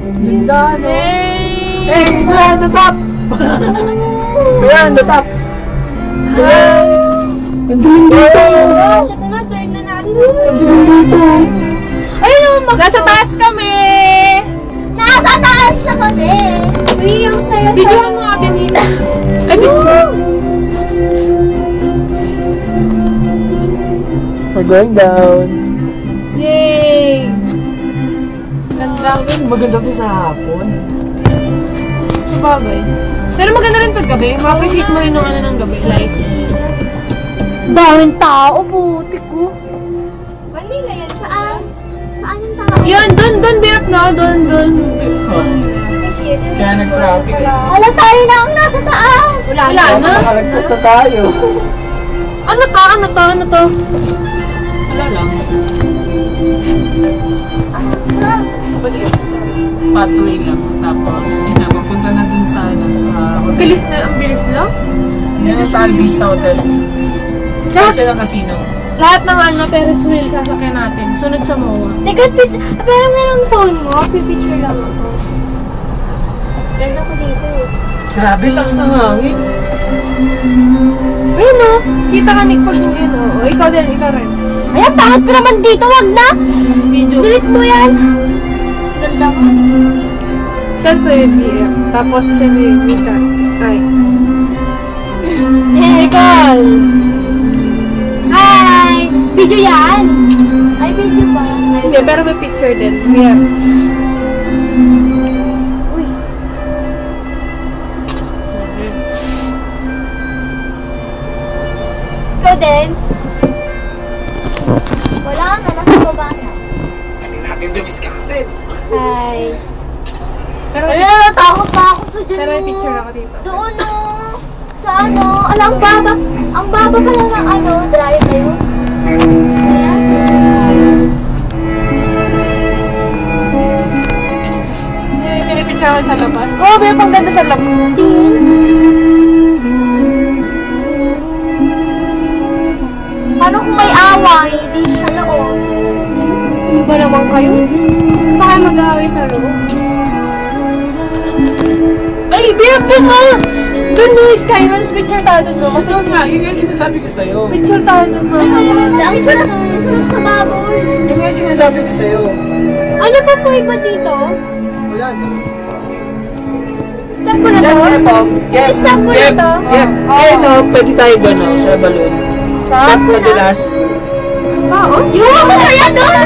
Ganda, no? Hey! We're on the top! We're on the top! Ang dilim dito! Gosh, ito na, turn na natin. Ang dilim dito! Ayun o, nasa taas kami! Nasa taas na kami! Uy, ang saya-saya. Video mo natin dito. Ay, video. We're going down. Yay! Ganda. Maganda to sa hapon. Sabagay. Pero maganda rin ito gabi. Ma-appreciate mo rin ng ano ng gabi. Lights. Daming tao, butik ko. Manila yan. Saan? Saan yung tao? Yan, dun, birak na. Dun. Kaya nag-traffic eh. Wala tayo na ang nasa taas. Wala na. Nakalagpas na tayo. Ano to? Wala lang. Pathway lang. Tapos, yun na, papunta na dun sa hotel. Ang bilis lang. Yan ang Tal Vista Hotel. Kasi ng casino. Lahat ng Ferris wheel sasakyan natin. Sunod sa MOA. Teka, pero nga ng phone mo, pipicture lang ako. Ganda ko dito eh. Grabe, lakas ng hangin. Ayun o, kita ka Nick pag yun o. Ikaw rin. Ayan, bakit ko naman dito? Wag na! Video. Delete mo yan. Ganda ko. Siya sa BM. Tapos siya sa Vita. Ay. Nicole! Hi! Video yan! Ay, video ba? Hindi, pero may picture din. Yeah. Uy. Ikaw din? Wala na, nasa baba na. Hindi natin dumiskatin. Hi. Pero natakot na ako sa dyan. Pero may picture ako dito. Doon o. Sa ano. Ang baba pala ng drive na yun. Ayan. Pinipicture ako sa labas. Oh, may pang ganda sa labas. Paano kung may away dito sa loob? Ano ba naman kayo? Baka mag-away sa loob. Ay, Beb, dun na! Dun na, Skyruns, picture tayo dun na. Doon nga, yun yung sinasabi ko sa'yo. Picture tayo dun na. Ang sarap sa bubbles. Yun yung sinasabi ko sa'yo. Ano pa po iba dito? Wala na. Stop ko na to? Stop ko na to? Kaya no, pwede tayo gano'n sa balloon. Stop ko dulas. Oo? Yung masaya doon!